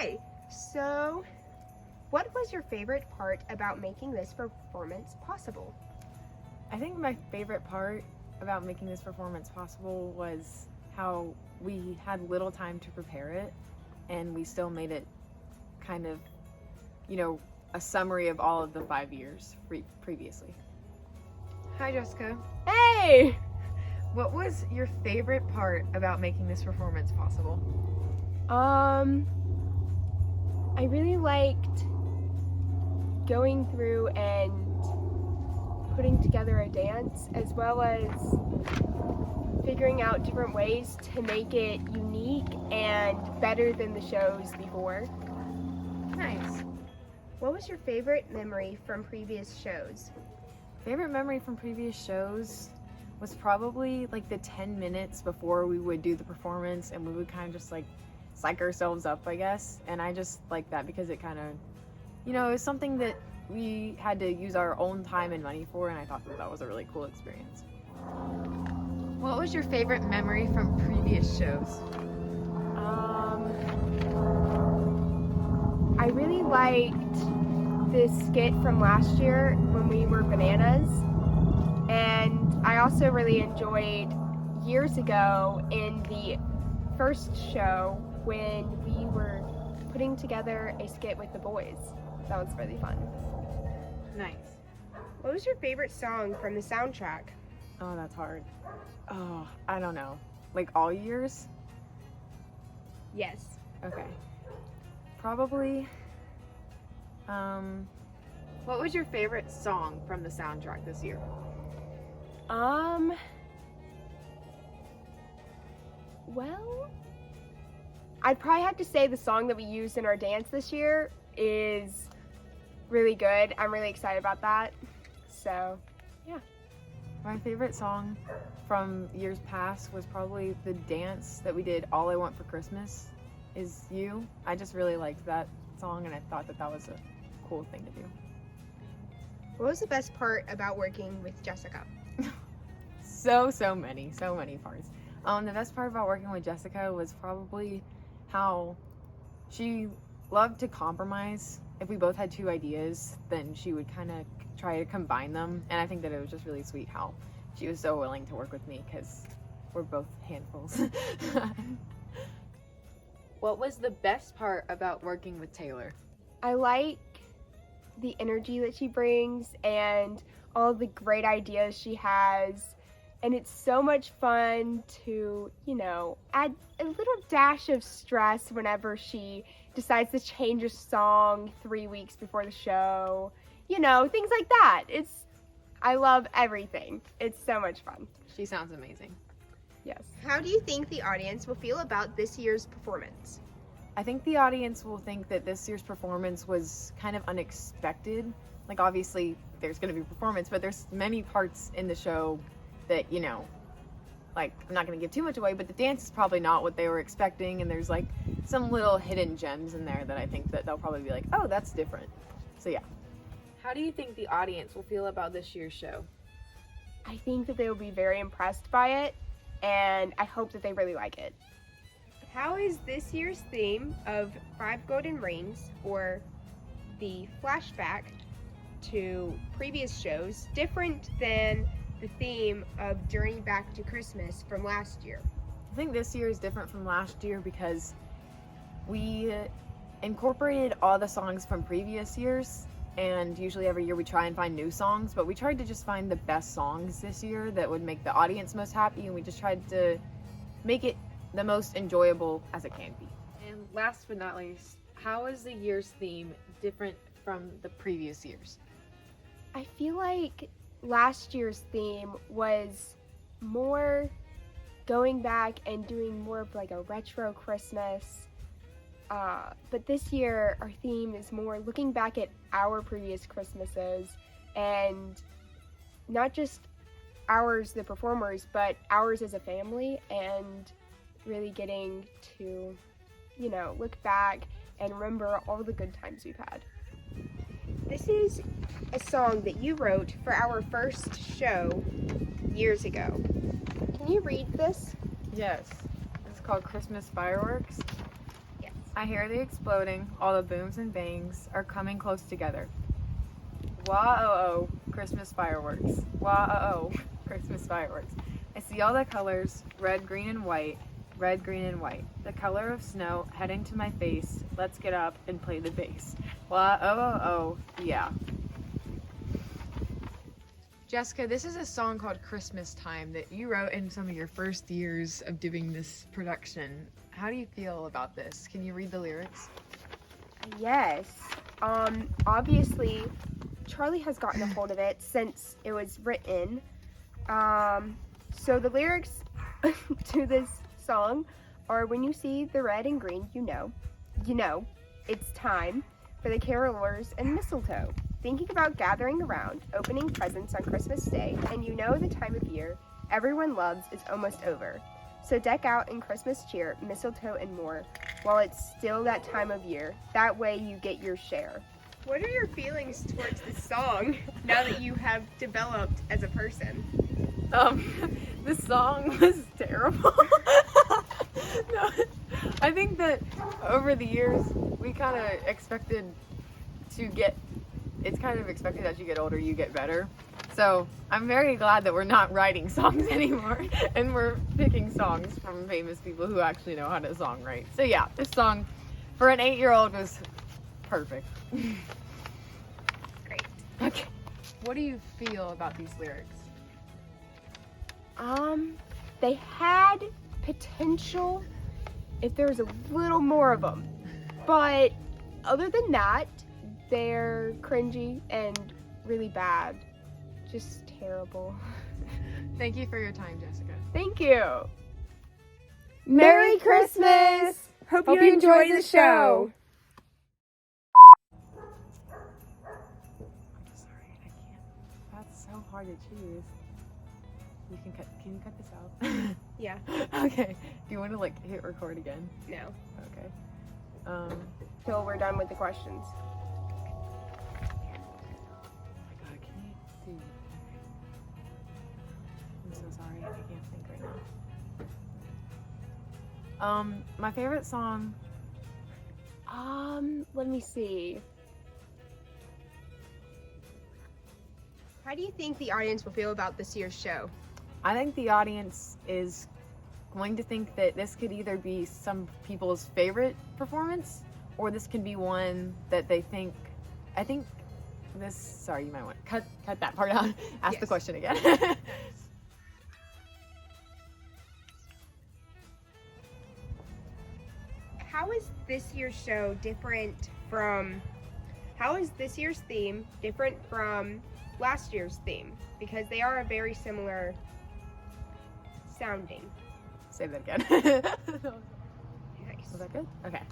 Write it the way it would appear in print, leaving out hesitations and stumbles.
Okay, so what was your favorite part about making this performance possible? I think my favorite part about making this performance possible was how we had little time to prepare it and we still made it kind of, a summary of all of the 5 years previously. Hi, Jessica. Hey! What was your favorite part about making this performance possible? I really liked going through and putting together a dance, as well as figuring out different ways to make it unique and better than the shows before. Nice. What was your favorite memory from previous shows? Favorite memory from previous shows was probably like the 10 minutes before we would do the performance and we would kind of just like psych ourselves up, I guess. And I just like that because it kind of, it was something that we had to use our own time and money for, and I thought that was a really cool experience. What was your favorite memory from previous shows? I really liked this skit from last year when we were bananas, and I also really enjoyed years ago in the first show when we were putting together a skit with the boys. That was really fun. Nice. What was your favorite song from the soundtrack? Oh, that's hard. Oh, I don't know. Like all years? Yes. Okay. Probably, What was your favorite song from the soundtrack this year? Well, I'd probably have to say the song that we used in our dance this year is really good. I'm really excited about that. So, yeah. my favorite song from years past was probably the dance that we did, All I Want for Christmas Is You. I just really liked that song and I thought that was a cool thing to do. What was the best part about working with Jessica? So many parts. The best part about working with Jessica was probably how she loved to compromise. If we both had two ideas, then she would kind of try to combine them, and I think that it was just really sweet how she was so willing to work with me because we're both handfuls. What was the best part about working with Taylor? I like the energy that she brings and all the great ideas she has. And it's so much fun to, add a little dash of stress whenever she decides to change a song 3 weeks before the show. Things like that. I love everything. It's so much fun. She sounds amazing. Yes. How do you think the audience will feel about this year's performance? I think the audience will think that this year's performance was kind of unexpected. Like, obviously, there's going to be performance, but there's many parts in the show that, like, I'm not going to give too much away, but the dance is probably not what they were expecting, and there's, like, some little hidden gems in there that I think that they'll probably be like, oh, that's different. So, yeah. How do you think the audience will feel about this year's show? I think that they will be very impressed by it, and I hope that they really like it. How is this year's theme of 5 Golden Rings, or the flashback to previous shows, different than the theme of Journey Back to Christmas from last year? I think this year is different from last year because we incorporated all the songs from previous years, and usually every year we try and find new songs, but we tried to just find the best songs this year that would make the audience most happy, and we just tried to make it the most enjoyable as it can be. And last but not least, how is the year's theme different from the previous years? I feel like last year's theme was more going back and doing more of like a retro Christmas. But this year, our theme is more looking back at our previous Christmases, and not just ours, the performers, but ours as a family, and really getting to, look back and remember all the good times we've had. This is a song that you wrote for our first show years ago. Can you read this? Yes. It's called Christmas Fireworks. Yes. I hear the exploding, all the booms and bangs are coming close together. Wah-oh-oh, Christmas fireworks. Wah-oh-oh, Christmas fireworks. I see all the colors, red, green, and white, red, green, and white. The color of snow heading to my face. Let's get up and play the bass. Wah-oh-oh-oh, yeah. Jessica, this is a song called Christmas Time that you wrote in some of your first years of doing this production. How do you feel about this? Can you read the lyrics? Yes. Obviously, Charlie has gotten a hold of it since it was written. So the lyrics to this song are, when you see the red and green, you know, it's time for the carolers and mistletoe. Thinking about gathering around, opening presents on Christmas Day, and you know the time of year everyone loves is almost over. So deck out in Christmas cheer, mistletoe and more, while it's still that time of year. That way you get your share. What are your feelings towards this song now that you have developed as a person? This song was terrible. No, I think that over the years we kind of expected to get, it's kind of expected as you get older you get better. So I'm very glad that we're not writing songs anymore and we're picking songs from famous people who actually know how to songwrite. So yeah, this song for an 8-year-old was perfect. Great. Okay. What do you feel about these lyrics? They had potential if there was a little more of them. But other than that, they're cringy and really bad. Just terrible. Thank you for your time, Jessica. Thank you. Merry Christmas! Hope you enjoy the show. I'm sorry, I can't. That's so hard to choose. Can you cut this out? Yeah. Okay. Do you want to hit record again? No. Okay. Till we're done with the questions. Oh my god, can you do? I'm so sorry, I can't think right now. My favorite song. Let me see. How do you think the audience will feel about this year's show? I think the audience is going to think that this could either be some people's favorite performance, or this could be one that they think. I think this. Sorry, you might want to cut that part out. Ask the Yes. question again. How is this year's show different from? How is this year's theme different from last year's theme? Because they are very similar sounding. Say that again. Nice. Was that good? Okay.